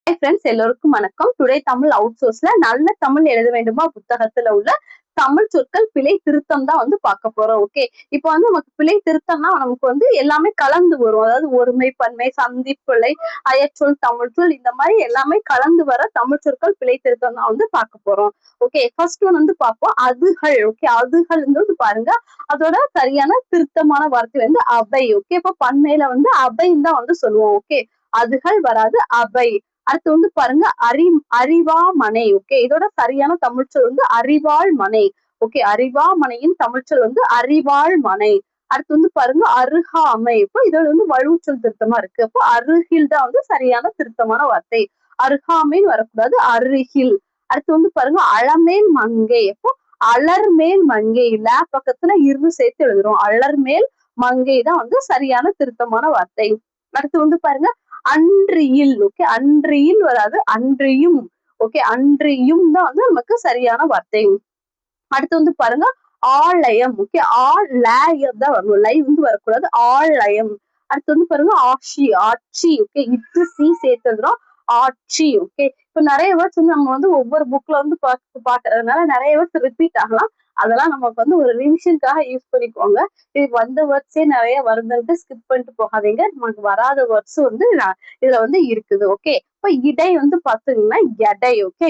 Friends எல்லோருக்கும் வணக்கம். Today Tamil out சோர்ஸ்ல நல்ல தமிழ் எழுத வேண்டுமா புத்தகத்துல உள்ள தமிழ் சொற்கள் பிழை திருத்தம் தான் பார்க்க போறோம். ஓகே, இப்போ நமக்கு பிழை திருத்தம்னா நமக்கு எல்லாமே கலந்து வரும். அதாவது ஒருமை, பன்மை, சந்தி பிழை, அயற்சொல், தமிழ் சொல் இந்த மாதிரி எல்லாமே கலந்து வர தமிழ் சொற்கள் பிழை திருத்தம் தான் பார்க்க போறோம். ஓகே, ஃபர்ஸ்ட் ஒன் பார்ப்போம். அதுகள். ஓகே, அதுகள் பாருங்க, அதோட சரியான திருத்தமான வார்த்தை அவை. ஓகே, இப்போ பன்மையில அவைன்னு தான் சொல்லுவோம். ஓகே, அதுகள் வராது, அவை. அடுத்து பாருங்க, அறிவாமனை. ஓகே, இதோட சரியான தமிழ்ச்சொல் அறிவாள் மனை. ஓகே, அறிவாமனையின் தமிழ்ச்சொல் அறிவாள் மனை. அடுத்து பாருங்க, அருகாமை. இப்போ இதோட வலுச்சொல் திருத்தமா இருக்கு. அப்போ அருகில் தான் சரியான திருத்தமான வார்த்தை. அருகாமைன்னு வரக்கூடாது, அருகில். அடுத்து பாருங்க, அளமேல் மங்கை. அப்போ அலர்மேல் மங்கை. ல பக்கத்துல இரு சேர்த்து எழுதுறோம். அலர்மேல் மங்கை தான் சரியான திருத்தமான வார்த்தை. அடுத்து பாருங்க, அன்றியில். ஓகே, அன்றியில் வராது, அன்றியும். ஓகே, அன்றியும் தான் நமக்கு சரியான வார்த்தை. அடுத்து பாருங்க, ஆலயம். ஓகே, ஆலயம் தான் வரணும், லை வரக்கூடாது, ஆலயம். அடுத்து பாருங்க, ஆட்சி. ஆட்சி. ஓகே, இட்டு சி சேர்த்துறோம், ஆட்சி. ஓகே, இப்ப நிறைய வேர்ட்ஸ் நம்ம ஒவ்வொரு புக்ல பாக்குறதுனால நிறைய வேர்ட்ஸ் ரிப்பீட் ஆகலாம். அதெல்லாம் நமக்கு ஒரு ரிவிஷனுக்காக யூஸ் பண்ணிக்கோங்க. இது வந்த வேர்ட்ஸே நிறைய வருதுன்ட்டு ஸ்கிப் பண்ணிட்டு போகாதீங்க. நமக்கு வராத வேர்ட்ஸ் இதுல இருக்குது. ஓகே, இப்ப இடை பாத்தீங்கன்னா எடை. ஓகே,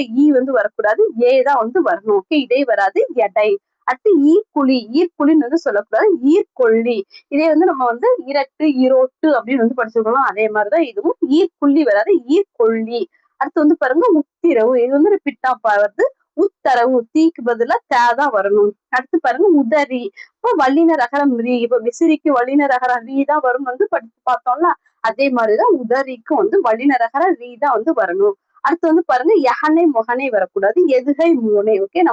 வரக்கூடாது, ஏ தான் வரணும். ஓகே, இடை வராது, எடை. அடுத்து ஈர்க்குழி. ஈர்க்குழின்னு சொல்லக்கூடாது, ஈர்கொள்ளி. இதே நம்ம இரட்டு, ஈரோட்டு அப்படின்னு படிச்சிருக்கோம். அதே மாதிரிதான் இதுவும் ஈர்க்குள்ளி வராது, ஈர்கொள்ளி. அடுத்து பாருங்க, உத்திரவு. இது ரிப்பீட் தான் வருது, உத்தரவு. தீக்கு பதிலா தேதான் வரணும். அடுத்து பாருங்க, உதறி. இப்போ வல்லின ரகரம் ரீ. இப்ப விசிறிக்கு வல்லின ரகரம் ரீ தான் வரும் படிச்சு பார்த்தோம்ல, அதே மாதிரிதான் உதறிக்கும் வல்லின ரகரம் ரீ தான் வரணும். அடுத்து பாருங்க, யகனை மொகனை வரக்கூடாது, எதுகை மோனை. ஓகே,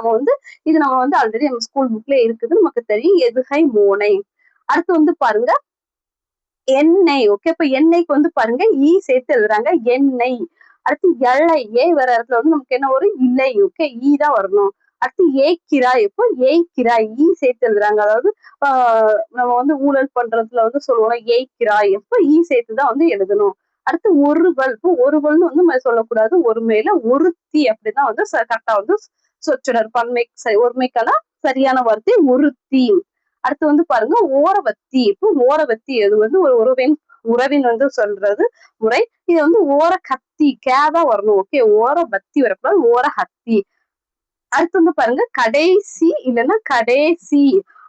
இது நம்ம ஆல்ரெடி நம்ம ஸ்கூல் புக்ல இருக்குது, நமக்கு தெரியும், எதுகை மோனை. அடுத்து பாருங்க, எண்ணெய். ஓகே, இப்ப எண்ணெய்க்கு பாருங்க, ஈ சேர்த்து எழுதுறாங்க, எண்ணெய். அடுத்து எல்லை. ஏ வர இடத்துல நமக்கு என்ன வரும், இலை. ஓகே, ஈ தான் வரணும். அடுத்து ஏக்கிராய். இப்போ ஏய்க்கிராய், ஈ சேர்த்து எழுதுறாங்க. அதாவது நம்ம ஊழல் பண்றதுல சொல்லுவோம் ஏய்க்கிராய். எப்போ ஈ சேர்த்துதான் எழுதணும். அடுத்து ஒருவல். இப்போ ஒருவல்னு நம்ம சொல்லக்கூடாது, ஒருமையில ஒருத்தி அப்படிதான் கரெக்டா சொற்றொடர் பன்மை ஒருமைக்கான சரியான வார்த்தை ஒருத்தி. அடுத்து பாருங்க, ஓரவத்தி. இப்போ ஓரவத்தி அது ஒரு உறவின் சொல்றது முறை. இது ஓர கத்தி, கேதான் வரணும். ஓகே, ஓர பத்தி வரக்கூடாது, ஓர ஹத்தி. அடுத்து பாருங்க, கடைசி இல்லைன்னா கடைசி.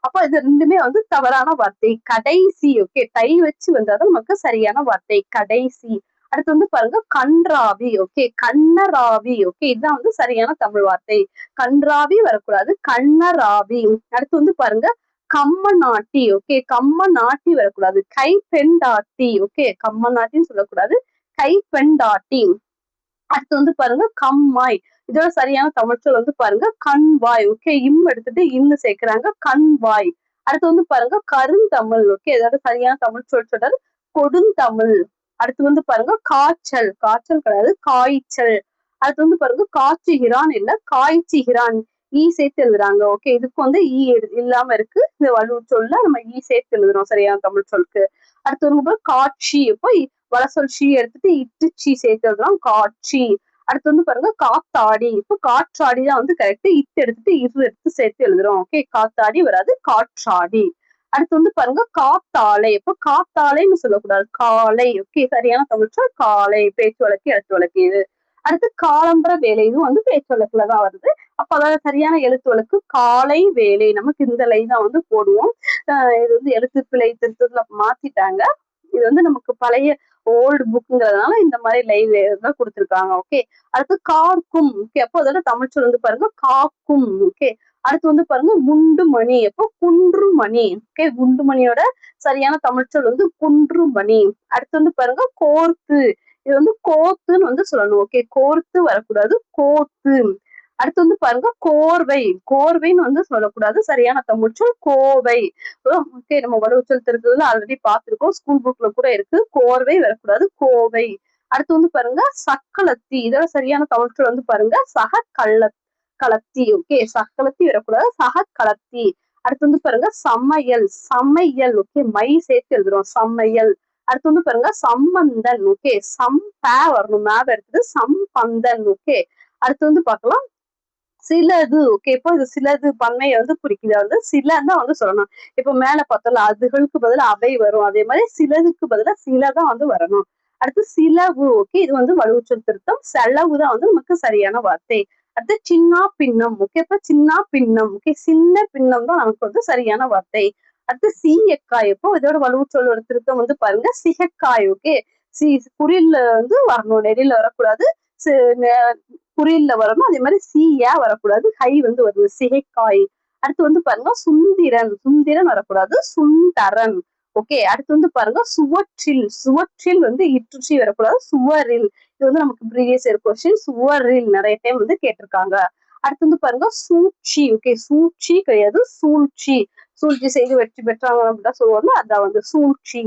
அப்ப இது ரெண்டுமே தவறான வார்த்தை, கடைசி. ஓகே, டை வச்சு வந்தாதான் நமக்கு சரியான வார்த்தை, கடைசி. அடுத்து பாருங்க, கன்றாவி. ஓகே, கண்ணராவி. ஓகே, இதுதான் சரியான தமிழ் வார்த்தை. கன்றாவி வரக்கூடாது, கண்ணராவி. அடுத்து பாருங்க, கம்ம நாட்டி. ஓகே, கம்ம நாட்டி வரக்கூடாது, கை பெண்டாட்டி. ஓகே, கம்ம நாட்டின்னு சொல்லக்கூடாது, கை பெண்டாட்டி. அடுத்து பாருங்க, கம்மாய். இதோட சரியான தமிழ்ச்சொல் பாருங்க, கண்வாய். ஓகே, எடுத்துட்டு இன்னு சேர்க்கிறாங்க, கண்வாய். அடுத்து பாருங்க, கருந்தமிழ். ஓகே, இதோட சரியான தமிழ்ச்சொல் தொடர் கொடுந்தமிழ். அடுத்து பாருங்க, காய்ச்சல். காய்ச்சல் கிடையாது, காய்ச்சல். அடுத்து பாருங்க, காய்ச்சுகிறான் இல்ல காய்ச்சுகிறான், ஈ சேர்த்து எழுதுறாங்க. ஓகே, இதுக்கு ஈ இல்லாம இருக்கு, இந்த வலு சொல்ல நம்ம ஈ சேர்த்து எழுதுறோம் சரியான தமிழ் சொல்லுக்கு. அடுத்து காட்சி. இப்போ வளசொல் ஷீ எடுத்துட்டு இட்டு சி சேர்த்து எழுதுறோம், காட்சி. அடுத்து பாருங்க, காத்தாடி. இப்போ காற்றாடி தான் கரெக்ட், இட்டு எடுத்துட்டு இரு எடுத்து சேர்த்து எழுதுறோம். ஓகே, காத்தாடி வராது, காற்றாடி. அடுத்து பாருங்க, காத்தாலை. இப்போ காத்தாலைன்னு சொல்லக்கூடாது, காலை. ஓகே, சரியான தமிழ்ச்சொல் காலை, பேச்சு வழக்கு எழுத்து வழக்கு இது. அடுத்து காலம்பர வேலை. இது பேச்சு வழக்குலதான் வருது. அப்ப அதாவது சரியான எழுத்து வழக்கு காலை வேலை. நமக்கு இந்த லை தான் போடுவோம். இது எழுத்து பிழை திருத்தத்துல மாத்திட்டாங்க. இது நமக்கு பழைய ஓல்டு புக்குங்கிறதுனால இந்த மாதிரி லைவ் தான் கொடுத்துருக்காங்க. ஓகே, அடுத்து காக்கும். ஓகே, அப்போ அதோட தமிழ்ச்சொல் பாருங்க, காக்கும். ஓகே, அடுத்து பாருங்க, குண்டுமணி. அப்போ குன்றுமணி. ஓகே, குண்டுமணியோட சரியான தமிழ்ச்சொல் குன்றுமணி. அடுத்து பாருங்க, கோர்த்து. இது கோத்துன்னு சொல்லணும். ஓகே, கோர்த்து வரக்கூடாது, கோத்து. அடுத்து பாருங்க, கோர்வை. கோர்வைன்னு சொல்லக்கூடாது, சரியான தமிழ்ச்சொல் கோவை. ஓகே, நம்ம வலுச்சொல் திருத்தத்துல ஆல்ரெடி பார்த்திருக்கோம், ஸ்கூல் புக்ல கூட இருக்கு, கோர்வை வரக்கூடாது, கோவை. அடுத்து பாருங்க, சக்களத்தி. இதோட சரியான தமிழ்ச்சொல் பாருங்க, களத்தி. ஓகே, சக்களத்தி வரக்கூடாது, களத்தி. அடுத்து பாருங்க, சமையல். சமையல். ஓகே, மை சேர்த்து எழுதுறோம், சமையல். அடுத்து வந்து பாருங்க சம்பந்தன். ஓகே, வரணும், மேவ எடுத்துட்டு சம்பந்தன். ஓகே, அடுத்து வந்து பார்க்கலாம் சிலது. ஓகே, இப்போ இது சிலது பன்மையை வந்து குறிக்குது, வந்து சிலதான் வந்து சொல்லணும். இப்போ மேல பார்த்தோம்ல, அதுகளுக்கு பதிலா அவை வரும், அதே மாதிரி சிலதுக்கு பதிலா சிலதான் வந்து வரணும். அடுத்து சிலவு. ஓகே, இது வந்து வலுவுச்சொல் திருத்தம். செலவு தான் வந்து நமக்கு சரியான வார்த்தை. அடுத்து சின்ன பின்னம். ஓகே, இப்ப சின்ன பின்னம். ஓகே, சின்ன பின்னம் தான் நமக்கு வந்து சரியான வார்த்தை. அடுத்து சீயக்காய். இப்போ இதோட வலுவுச்சொல்லோட திருத்தம் வந்து பாருங்க சிகக்காய். ஓகே, குறில்ல வந்து வரணும், நெடில வரக்கூடாது, குறில்ல வரணும், அதே மாதிரி சீயா வரக்கூடாது, ஹை வந்து வருது, சிகைக்காய். அடுத்து வந்து பாருங்க சுந்திரன். சுந்திரன் வரக்கூடாது, சுந்தரன். ஓகே, அடுத்து வந்து பாருங்க சுவற்றில். சுவற்றில் வந்து இற்றுச்சி வரக்கூடாது, சுவரில். இது வந்து நமக்கு ப்ரீவியஸ் இயர் கொஸ்டின், சுவரில் நிறைய டைம் வந்து கேட்டிருக்காங்க. அடுத்து வந்து பாருங்க சூழ்ச்சி. ஓகே, சூழ்ச்சி கிடையாது, சூழ்ச்சி. சூழ்ச்சி செய்து வெற்றி பெற்றாங்க அப்படிதான் சொல்லுவாங்க, அதான் வந்து சூழ்ச்சி.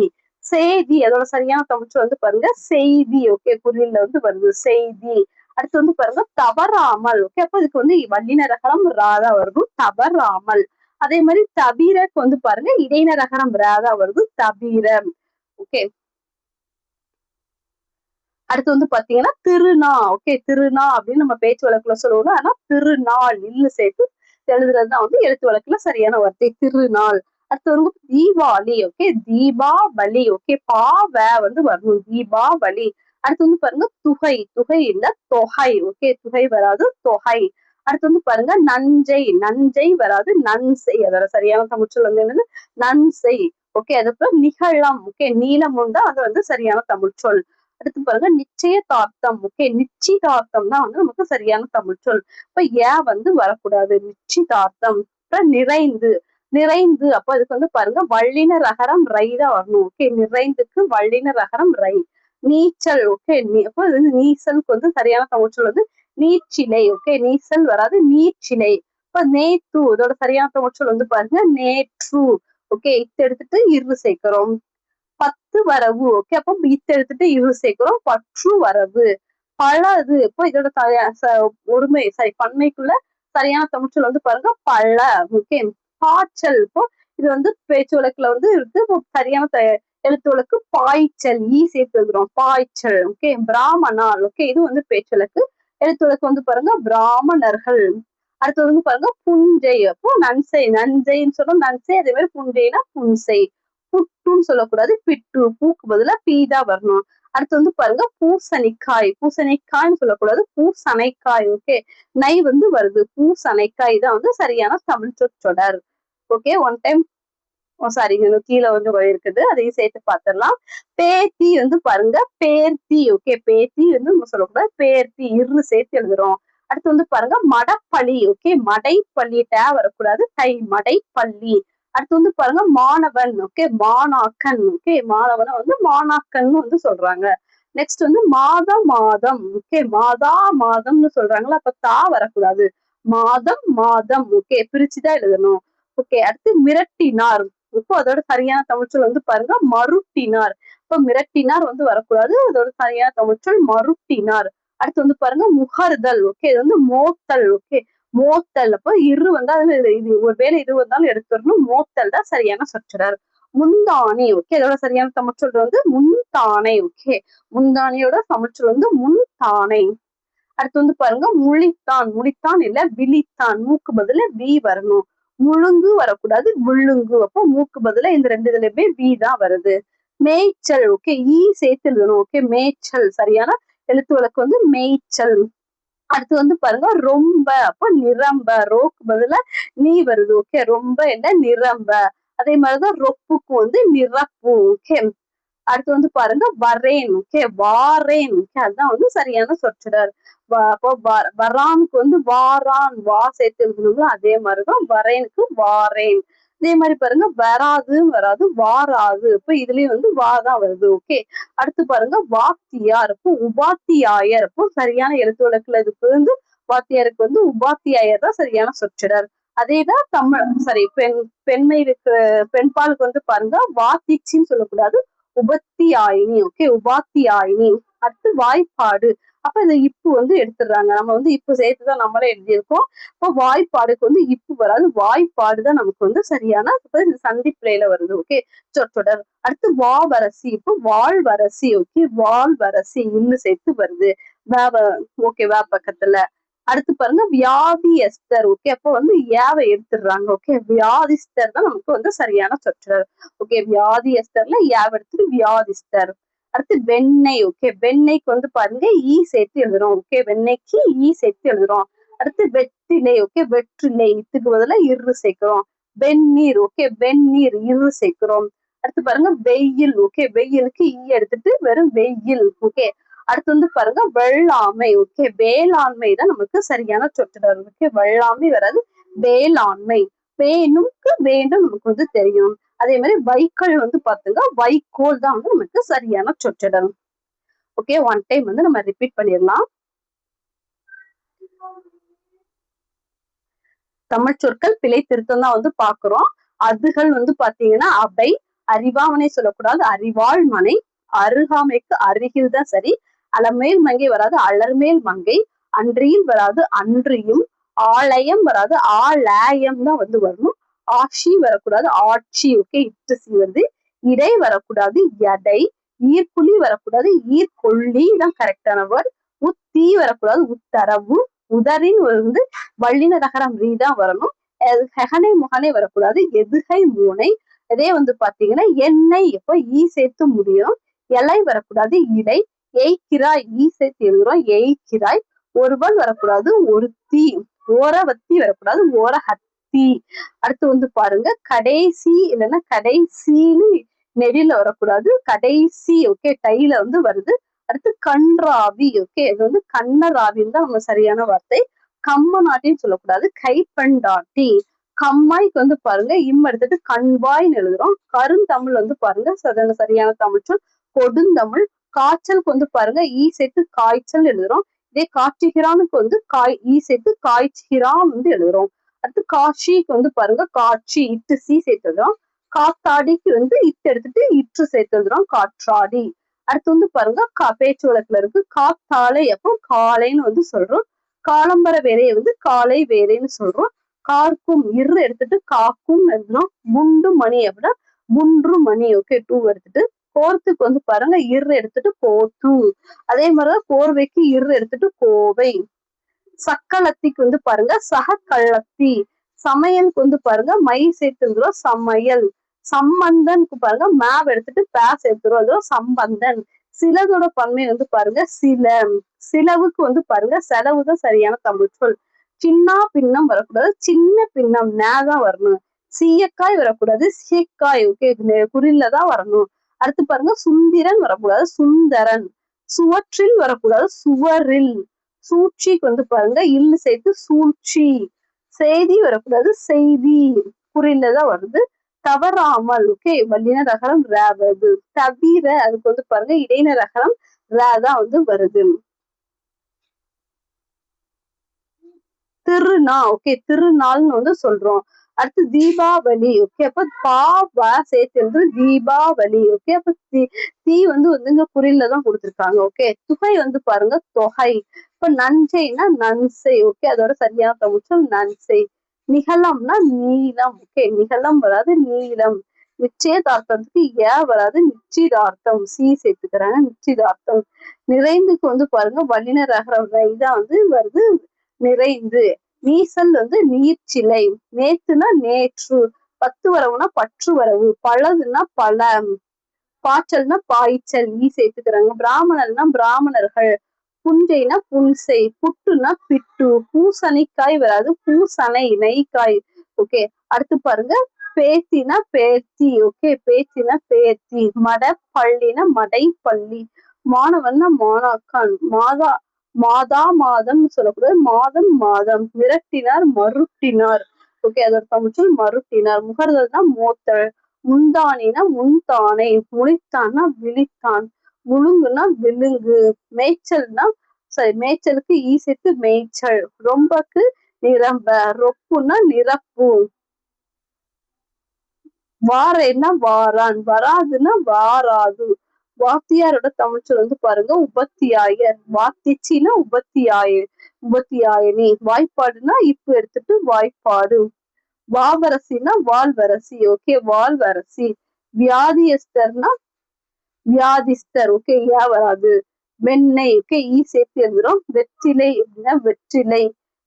செய்தி, அதோட சரியான தமிழ் வந்து பாருங்க செய்தி. ஓகே, குறியில வந்து வருது செய்தி. அடுத்து வந்து பாருங்க தவறாமல். ஓகே, அப்ப இதுக்கு வந்து வல்லினரகரம் ராதா வருது, தவறாமல். அதே மாதிரி தவிரக்கு வந்து பாருங்க இடைநரகரம் ராதா வருது, தவிர. ஓகே, அடுத்து வந்து பாத்தீங்கன்னா திருநா. ஓகே, திருநா அப்படின்னு நம்ம பேச்சு வழக்குல சொல்லுவோம், ஆனா திருநாள் இல்லு சேர்த்து எழுதுறதுதான் வந்து எழுத்து வழக்குல சரியான வார்த்தை, திருநாள். அடுத்து வந்து தீபாவளி. ஓகே, தீபாவளி. ஓகே, பாவ வந்து வரணும், தீபாவளி. அடுத்து வந்து பாருங்க துகை. துகை இல்ல தொகை. ஓகே, துகை வராது, தொகை. அடுத்து வந்து பாருங்க நஞ்சை. நஞ்சை வராது, நன்செய். அதோட சரியான தமிழ்ச்சொல் வந்து என்னது, நன்செய். ஓகே, அதுக்கப்புறம் நிகழம். ஓகே, நீளம் உண்டா, அது வந்து சரியான தமிழ்ச்சொல். அடுத்து பாருங்க நிச்சயதார்த்தம். ஓகே, நிச்சயதார்த்தம் தான் வந்து நமக்கு சரியான தமிழ்ச்சொல். இப்ப ஏன் வந்து வரக்கூடாது, நிச்சயதார்த்தம். அப்புறம் நிறைந்து. நிறைந்து, அப்ப அதுக்கு வந்து பாருங்க வல்லின ரகரம் ரை தான் வரணும். ஓகே, நிறைந்துக்கு வல்லின ரகரம் ரை. நீச்சல். ஓகே, அப்போ நீச்சலுக்கு வந்து சரியான தமிழ்ச்சொல் வந்து நீர்ச்சிலை. ஓகே, நீச்சல் வராது, நீர்ச்சிலை. இப்ப நேத்து, இதோட சரியான தமிழ்ச்சொல் வந்து பாருங்க நேற்று. ஓகே, இத்த எடுத்துட்டு இரு சேர்க்கிறோம். பத்து வரவு. ஓகே, அப்போ இத்த எடுத்துட்டு இரு சேர்க்கிறோம், பற்று வரவு. பழது, இப்போ இதோட ஒருமை பன்மைக்குள்ள சரியான தமிழ்ச்சொல் வந்து பாருங்க பழ. ஓகே, காய்ச்சல். இப்போ இது வந்து பேச்சு வழக்குல வந்து இருக்கு, இப்போ சரியான எழுத்து வழக்கு பாய்ச்சல், சேர்த்து எழுதுறோம், பாய்ச்சல். ஓகே, பிராமணால். ஓகே, இது வந்து பேச்சு வழக்கு. எழுத்து வழக்கு வந்து பாருங்க பிராமணர்கள். அடுத்து வந்து பாருங்க புஞ்சை. அப்போ நன்சை. நஞ்சைன்னு சொன்னோம், நன்சை. அதே மாதிரி புஞ்சைனா புன்சை. புட்டுன்னு சொல்லக்கூடாது, பிட்டு. பூக்கு பதிலா பீதா வரணும். அடுத்து வந்து பாருங்க பூசணிக்காய். பூசணிக்காய்ன்னு சொல்லக்கூடாது, பூசணைக்காய். ஓகே, நை வந்து வருது, பூசணைக்காய் தான் வந்து சரியான தமிழ் சொற்றொடர். ஓகே, ஒன் டைம் சாரி, கீழே வந்து இருக்குது, அதையும் சேர்த்து பார்த்துடலாம். பேத்தி வந்து பாருங்க பேர்த்தி. ஓகே, பேத்தி வந்து நம்ம சொல்லக்கூடாது, பேர்த்தி, இரு சேர்த்து எழுதுறோம். அடுத்து வந்து பாருங்க மடப்பள்ளி. ஓகே, மடைப்பள்ளி, டே வரக்கூடாது, கை, மடைப்பள்ளி. அடுத்து வந்து பாருங்க மாணவன். ஓகே, மாணாக்கன். ஓகே, மாணவனை வந்து மாணாக்கன் வந்து சொல்றாங்க. நெக்ஸ்ட் வந்து மாதம். ஓகே, மாதா மாதம்னு சொல்றாங்களா, அப்ப தா வரக்கூடாது, மாதம் மாதம். ஓகே, பிரிச்சுதான் எழுதணும். ஓகே, அடுத்து மிரட்டினார். இப்போ அதோட சரியான தமிழ்ச்சொல் வந்து பாருங்க மருட்டினார். இப்ப மிரட்டினார் வந்து வரக்கூடாது, அதோட சரியான தமிழ்ச்சொல் மருட்டினார். அடுத்து வந்து பாருங்க முகர்தல். ஓகே, இது வந்து மோத்தல். ஓகே, மோத்தல். அப்போ இரு வந்தா இது ஒருவேளை இது வந்தாலும் எடுத்துடணும், மோத்தல் தான் சரியான சொற்றொடர். முந்தானை. ஓகே, அதோட சரியான தமிழ்ச்சொல் வந்து முன்தானை. ஓகே, முந்தானையோட தமிழ்ச்சொல் வந்து முன்தானை. அடுத்து வந்து பாருங்க முழித்தான். முழித்தான் இல்ல விழித்தான், மூக்கு பதில வி வரணும். முழுங்கு வரக்கூடாது, முள்ளுங்கு. அப்போ மூக்கு பதில இந்த ரெண்டு இதுலயுமே வி தான் வருது. மேய்ச்சல். ஓகே, சேர்த்து எழுதணும். ஓகே, மேய்ச்சல் சரியான எழுத்து வழக்கு வந்து மேய்ச்சல். அடுத்து வந்து பாருங்க ரொம்ப. அப்போ நிரம்ப, ரோக்கு பதில நீ வருது. ஓகே, ரொம்ப இல்ல நிரம்ப. அதே மாதிரிதான் ரொப்புக்கு வந்து நிரப்பு. ஓகே, அடுத்து வந்து பாருங்க வரேன். ஓகே, வாரேன். ஓகே, அதுதான் வந்து சரியான சொற்றொடர். அப்போ வரானுக்கு வந்து வாரான், வா சேர்த்து எழுதணுங்களோ, அதே மாதிரிதான் வரேனுக்கு வாரேன். அதே மாதிரி பாருங்க வராதுன்னு வராது, வாராது. இப்போ இதுலயும் வந்து வாதான் வருது. ஓகே, அடுத்து பாருங்க வாத்தியார். இப்போ உபாத்தியாயர். அப்போ சரியான எழுத்து வழக்குல இதுக்கு வந்து வாத்தியாருக்கு வந்து உபாத்தியாயர் தான் சரியான சொற்றொடர். அதேதான் தமிழ் சரி பெண்மை பெண்பாலுக்கு வந்து பாருங்க வாத்திச்சின்னு சொல்லக்கூடாது, உபத்தியாயினி. ஓகே, உபாத்தியாயினி. அடுத்து வாய்ப்பாடு. அப்ப இந்த இப்பு வந்து எடுத்துடுறாங்க. நம்ம வந்து இப்பு சேர்த்துதான் நம்மளே எழுதியிருக்கோம். இப்போ வாய்ப்பாடுக்கு வந்து இப்பு வராது, வாய்ப்பாடுதான் நமக்கு வந்து சரியான சந்திப்பிழையில வருது. ஓகே, சொற்றொடர். அடுத்து வாவரசி, இப்போ வாழ்வரசி. ஓகே, வாழ்வரசி இன்னும் சேர்த்து வருது. வேவ ஓகே, வே பக்கத்துல. அடுத்து பாருங்க வியாதியஸ்தர். ஓகே, அப்போ வந்து ஏவை எடுத்துடுறாங்க. ஓகே, வியாதிஸ்தர் தான் நமக்கு வந்து சரியான சொற்றொடர். ஓகே, வியாதியஸ்தர்ல ஏவை எடுத்துட்டு வியாதிஸ்தர். அடுத்து வெண்ணெய். ஓகே, வெண்ணெய்க்கு வந்து பாருங்க ஈ சேர்த்து எழுதுறோம். ஓகே, வெண்ணெய்க்கு ஈ சேர்த்து எழுதுறோம். அடுத்து வெற்றிலை. ஓகே, வெற்றிலை இதுக்கு பதிலா இரு சேர்க்கிறோம். வெந்நீர். ஓகே, வெந்நீர் இரு சேர்க்கிறோம். அடுத்து பாருங்க வெயில். ஓகே, வெயிலுக்கு ஈ எடுத்துட்டு வெறும் வெயில். ஓகே, அடுத்து வந்து பாருங்க வெள்ளாமை. ஓகே, வேளாண்மை தான் நமக்கு சரியான சொற்றொடர். ஓகே, வெள்ளாமை வராது, வேளாண்மை. வேணும்க்கு வேண்டும் நமக்கு வந்து தெரியும். அதே மாதிரி வைக்கோல் வந்து பாத்துங்க வைக்கோல் தான் வந்து நமக்கு சரியான சொற்றொடர். ஓகே, ஒன் டைம் வந்து நம்ம ரிப்பீட் பண்ணிடலாம். தமிழ் சொற்கள் பிழை திருத்தம் தான் வந்து பாக்குறோம். அதுகள் வந்து பாத்தீங்கன்னா அவை, அறிவாமனை சொல்லக்கூடாது, அறிவாள் மனை, அருகாமைக்கு அருகில் தான் சரி, அலமேல் மங்கை வராது, அலர்மேல் மங்கை, அன்றியில் வராது, அன்றியும், ஆலயம் வராது, ஆலயம் தான் வந்து வரணும், ஆட்சி வரக்கூடாது, ஆட்சி. ஓகே, இட்டு வருது, இடை வரக்கூடாது, எடை, ஈர்க்குழி வரக்கூடாது, ஈர்கொள்ளி தான் கரெக்டான வேர்ட், உத்தி வரக்கூடாது, உத்தரவு, உதரின் வந்து வள்ளின ரகரம் ரீதான் வரணும், ஹெகனை முகனை வரக்கூடாது, எதுகை மூனை. இதே வந்து பாத்தீங்கன்னா எண்ணெய் எப்போ ஈ சேர்த்து முடியும், இலை வரக்கூடாது, இடை, எய்கிறாய் ஈ சேர்த்து எழுதுறோம், எய்கிறாய், ஒருவன் வரக்கூடாது, ஒருத்தி, ஓரவத்தி வரக்கூடாது, ஓரஹத்தி. அடுத்து வந்து பாருங்க கடைசி இல்லைன்னா கடைசின்னு நெடில வரக்கூடாது, கடைசி. ஓகே, டைல வந்து வருது. அடுத்து கன்றாவி. ஓகே, இது வந்து கண்ணராவின்னு தான் நம்ம சரியான வார்த்தை. கம்மநாட்டின்னு சொல்லக்கூடாது, கைப்பண்டாட்டி. கம்மாய்க்கு வந்து பாருங்க இம் எடுத்துட்டு கண்வாய்ன்னு எழுதுறோம். கருந்தமிழ் வந்து பாருங்க சரியான தமிழ் சொல் கொடுந்தமிழ். காய்ச்சலுக்கு வந்து பாருங்க ஈ சேர்த்து காய்ச்சல் எழுதுறோம். இதே காய்ச்சுகிறானுக்கு வந்து ஈ சேர்த்து காய்ச்சுகிறான் வந்து எழுதுறோம். அடுத்து காட்சிக்கு வந்து பாருங்க காட்சி இட்டு சி சேர்த்து எழுதுறோம். காத்தாடிக்கு வந்து இட்டு எடுத்துட்டு இற்று சேர்த்து எழுதுறோம், காற்றாடி. அடுத்து வந்து பாருங்க பேச்சு வழக்குல இருக்கு காத்தாலை அப்போ காலைன்னு வந்து சொல்றோம். காலம்பர வேலையை வந்து காலை வேலைன்னு சொல்றோம். கார்க்கும் இரு எடுத்துட்டு காக்கும் எழுதுறோம். குண்டு மணி அப்படின்னா குன்று மணி. ஓகே, டூ எடுத்துட்டு. கோர்த்துக்கு வந்து பாருங்க இரு எடுத்துட்டு கோத்து. அதே மாதிரிதான் கோர்வைக்கு இரு எடுத்துட்டு கோவை. சக்களத்திக்கு வந்து பாருங்க சகக்கள்ளத்தி. சமையலுக்கு வந்து பாருங்க மை சேர்த்துக்கிறோம், சமையல். சம்பந்தனுக்கு பாருங்க மேவ் எடுத்துட்டு பே சேர்த்துறோம், அதுவும் சம்பந்தன். சிலதோட பன்மை வந்து பாருங்க சில. சிலவுக்கு வந்து பாருங்க செலவுதான் சரியான தமிழ் சொல். சின்ன பின்னம் வரக்கூடாது, சின்ன பின்னம் நேதான் வரணும். சீயக்காய் வரக்கூடாது, சீக்காய். ஓகே, குறில்ல தான் வரணும். அடுத்து பாருங்க சுந்திரன் வரக்கூடாது, சுந்தரன். சுவற்றில் வரக்கூடாது, சுவரில். சூழ்ச்சிக்கு வந்து பாருங்க இல்லு சேர்த்து சூழ்ச்சி. செய்தி வரக்கூடாது, செய்தி. குறில்லதான் வருது. தவறாமல். ஓகே, வல்லின ரகரம் ரே வருது. தவிர அதுக்கு வந்து பாருங்க இடையின ரகரம் ரே தான் வந்து வருது. திருநா. ஓகே, திருநாள்னு வந்து சொல்றோம். அடுத்து தீபாவளி. ஓகே, அப்ப பா சேர்த்து வந்து தீபாவளி. ஓகே, அப்ப தீ வந்து இங்க குறில்ல தான் கொடுத்துருக்காங்க. ஓகே, துகை வந்து பாருங்க தொகை. இப்ப நஞ்சைனா நன்சை. ஓகே, அதோட சரியான தமிழ் நன்சை. நிகழம்னா நீளம். ஓகே, நிகழம் வராது, நீளம். நிச்சயதார்த்தத்துக்கு வராது, நிச்சயதார்த்தம் சி சேர்த்துக்கிறாங்க, நிச்சயதார்த்தம். நிறைந்துக்கு வந்து பாருங்க வல்லின ரகரம் இதான் வந்து வருது, நிறைந்து. நீசல் வந்து நீர்ச்சிலை. நேத்துனா நேற்று. பத்து வரவுனா பற்று வரவு. பழதுன்னா பழ. பாய்ச்சல்னா பாய்ச்சல் ஈ சேர்த்துக்கிறாங்க. பிராமணர்னா பிராமணர்கள். புஞ்சைனா புன்சை. புட்டுனா பிட்டு. பூசணிக்காய் வராது, பூசணை நெய்க்காய். ஓகே, அடுத்து பாருங்க பேத்தினா பேத்தி. ஓகே, பேத்தினா பேத்தி. மட பள்ளினா மடை பள்ளி. மாணவன்னா மாணாக்கான். மாதா மாதம் சொல்லக்கூடாது, மாதம் மாதம். மிரட்டினார் மருட்டினார். ஓகே, அதோட தமிழ் மருட்டினார். முகர்தல்னா மோத்தல். முந்தானினா முன்தானை. முழித்தான்னா விழித்தான். முழுங்குனா விழுங்கு. மேய்ச்சல்னா சரி, மேய்ச்சலுக்கு ஈ சேர்த்து மேய்ச்சல். ரொம்பக்கு நிரம்ப. ரொப்புனா நிரப்பு. வாரேன்னா வாரான். வராதுன்னா வாராது. வாத்தியாரோட தமிழ் சொல் வந்து பாருங்க உபத்தியாயர். வாத்திச்சின்னா உபத்தியாயினி. வாய்ப்பாடுனா இப்ப எடுத்துட்டு வாய்ப்பாடு. வாவரசின்னா வால்வரசி. ஓகே, வால்வரசி. வியாதியஸ்தர்னா வியாதிஸ்தர். ஓகே, வராது. வெண்ணெய். ஓகே, சேர்த்து எழுதுறோம். வெற்றிலை அப்படின்னா வெற்றிலை.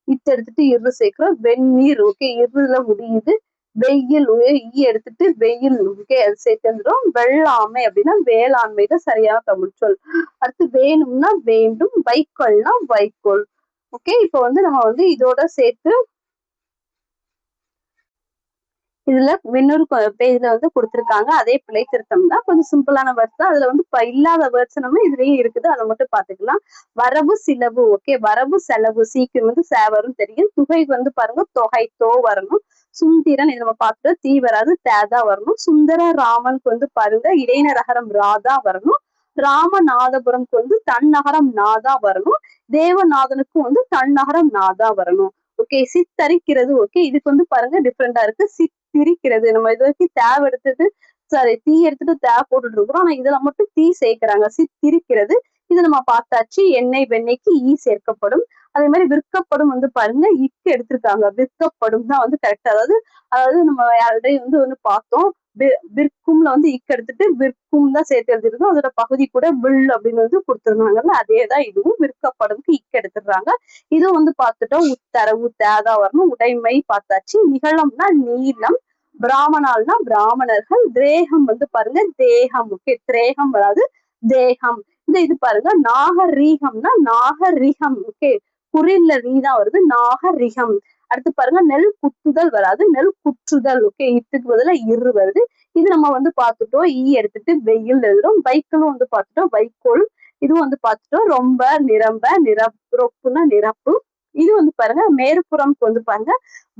எடுத்துட்டு இரு சேர்க்கிறோம். வெந்நீர். ஓகே, இருல முடியுது. வெயில். எடுத்துட்டு வெயில். ஓகே, அது சேர்த்து எழுதுறோம். வெள்ளாமை அப்படின்னா வேளாண்மை தான் சரியான தமிழ் சொல். அடுத்து வேணும்னா வேண்டும். வைக்கோல்னா வைக்கோல். ஓகே, இப்ப வந்து நம்ம வந்து இதோட சேர்த்து இதுல இன்னொரு பேஜ்ல வந்து கொடுத்திருக்காங்க. அதே பிழை திருத்தம் தான். கொஞ்சம் சிம்பிளான வேர்ட்ஸ் தான். அதுல வந்து இல்லாத வேர்ட்ஸ் நம்ம இதுலயும் இருக்குது. அதை மட்டும் பாத்துக்கலாம். வரவு செலவு. ஓகே, வரவு செலவு. சீக்கிரம் வந்து சேவரும் தெரியும். துகை வந்து பாருங்க தொகை தோ வரணும். சுந்திரன் இது நம்ம பார்த்துட்டு தீ வராது தேதா வரணும். சுந்தர ராமனுக்கு வந்து பாருங்க இடைநரகரம் ராதா வரணும். ராமநாதபுரம்க்கு வந்து தன்னகரம் நாதா வரணும். தேவநாதனுக்கு வந்து தன்னகரம் நாதா வரணும். ஓகே, சித்தரிக்கிறது. ஓகே, இதுக்கு வந்து பாருங்க டிஃப்ரெண்டா இருக்கு. சித்திரிக்கிறது. நம்ம இது வரைக்கும் தேவை எடுத்துட்டு தீ எடுத்துட்டு தேவை போட்டுட்டு இருக்கிறோம். ஆனா இதுல மட்டும் தீ சேர்க்கிறாங்க. சித்திரிக்கிறது. இது நம்ம பார்த்தாச்சு. எண்ணெய் வெண்ணெய்க்கு ஈ சேர்க்கப்படும். அதே மாதிரி விற்கப்படும் வந்து பாருங்க இக்கு எடுத்திருக்காங்க. விற்கப்படும் தான் வந்து கரெக்ட். அதாவது நம்ம யாருடையும் வந்து பார்த்தோம். விற்கும்ல வந்து இக்கு எடுத்துட்டு விற்கும் தான் சேர்த்து எழுதிருந்தோம். அதோட பகுதி கூட வில் அப்படின்னு வந்து கொடுத்துருந்தாங்கல்ல, அதேதான் இதுவும். விற்கப்படும்க்கு இக்கு எடுத்துடுறாங்க. இதுவும் வந்து பார்த்துட்டோம். உத்தரவு தேதா வரணும். உடைமை பார்த்தாச்சு. நிகழம்னா நீளம். பிராமணால்னா பிராமணர்கள். தேகம் வந்து பாருங்க தேகம். ஓகே, திரேகம் வராது தேகம். இது பாருங்க நாகரீகம்னா நாகரிகம். ஓகே, குறில்ல ரீதான் வருது. நாகரிகம். அடுத்து பாருங்க நெல் குத்துதல் வராது. நெல் குற்றுதல். ஓகே, இத்துக்கு பதிலா இரு வருது. இது நம்ம வந்து பார்த்துட்டோம். எடுத்துட்டு வெயில் எழுதுறோம். வைக்கோலும் வந்து பார்த்துட்டோம். வைக்கோல். இதுவும் வந்து பார்த்துட்டோம். ரொம்ப நிரம்ப நிரப்புனா நிரப்பு. இது வந்து பாருங்க மேற்புறம்க்கு வந்து பாருங்க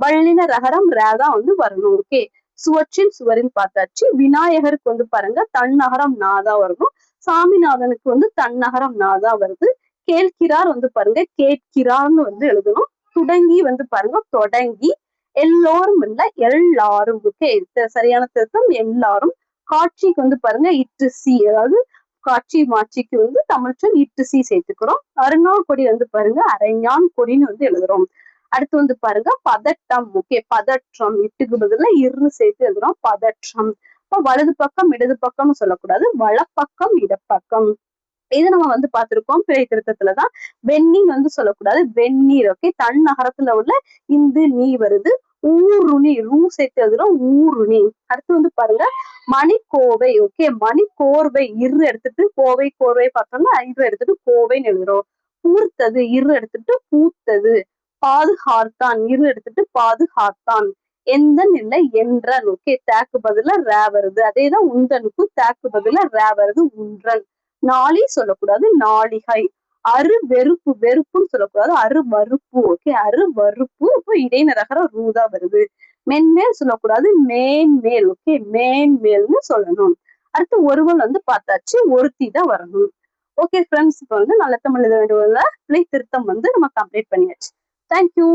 வள்ளின ரகரம் ரேதான் வந்து வரணும். ஓகே, சுவற்றின் சுவரின் பார்த்தாச்சு. விநாயகருக்கு வந்து பாருங்க தன்னகரம் நாதா வரணும். சாமிநாதனுக்கு வந்து தன்னகரம் நாதா வருது. கேட்கிறார் வந்து பாருங்க கேட்கிறார்னு வந்து எழுதணும். தொடங்கி வந்து பாருங்க தொடங்கி. எல்லோரும் இல்ல எல்லாரும். ஓகே, சரியான திருத்தம் எல்லாரும். காட்சிக்கு வந்து பாருங்க இட்டு சி. அதாவது காட்சி மாட்சிக்கு வந்து தமிழ் சொல் இட்டு சி சேர்த்துக்கிறோம். அருணா கொடி வந்து பாருங்க அரைஞான் கொடின்னு வந்து எழுதுறோம். அடுத்து வந்து பாருங்க பதட்டம். ஓகே, பதற்றம். இட்டுக்கு பதிலா இரு சேர்த்து எழுதுறோம். பதற்றம். இப்போ வலது பக்கம் இடது பக்கம்னு சொல்லக்கூடாது. வலப்பக்கம் இடப்பக்கம். இது நம்ம வந்து பார்த்திருக்கோம் பிழை திருத்தத்துலதான். வெந்நீர் வந்து சொல்லக்கூடாது. வெந்நீர். ஓகே, தன் நகரத்துல உள்ள இந்து நீ வருது. ஊருணி. ரூ சேர்த்து எழுதுறோம். ஊருணி. அடுத்து வந்து பாருங்க மணிக்கோவை. ஓகே, மணிக்கோர்வை. இரு எடுத்துட்டு கோவை கோர்வை பார்த்தோம்னா இரு எடுத்துட்டு கோவைன்னு எழுதுறோம். பூர்த்தது. இரு எடுத்துட்டு பூத்தது. பாதுகாத்தான். இரு எடுத்துட்டு பாதுகாத்தான். எந்தன் இல்லை என்றன். ஓகே, தேக்கு பதிலா ரே வருது. அதேதான் உந்தனுக்கும் தேக்கு பதிலா ரே வருது. உன்றன். நாளி சொல்லக்கூடாது. நாளிகை. அரு வெறுப்பு. வெறுப்புன்னு சொல்லக்கூடாது. அரு மறுப்பு. ஓகே, அரு மறுப்பு. இப்போ இடைநரகர ரூதா வருது. மென்மேல் சொல்லக்கூடாது. மேன்மேல். ஓகே, மேன்மேல்னு சொல்லணும். அடுத்து ஒருவன் வந்து பார்த்தாச்சு. ஒருத்தி தான் வரணும். ஓகே ஃப்ரெண்ட்ஸ், இப்போ வந்து நல்ல தமிழ் எழுத வேண்டிய பிழை திருத்தம் வந்து நம்ம கம்ப்ளீட் பண்ணியாச்சு. தேங்க்யூ.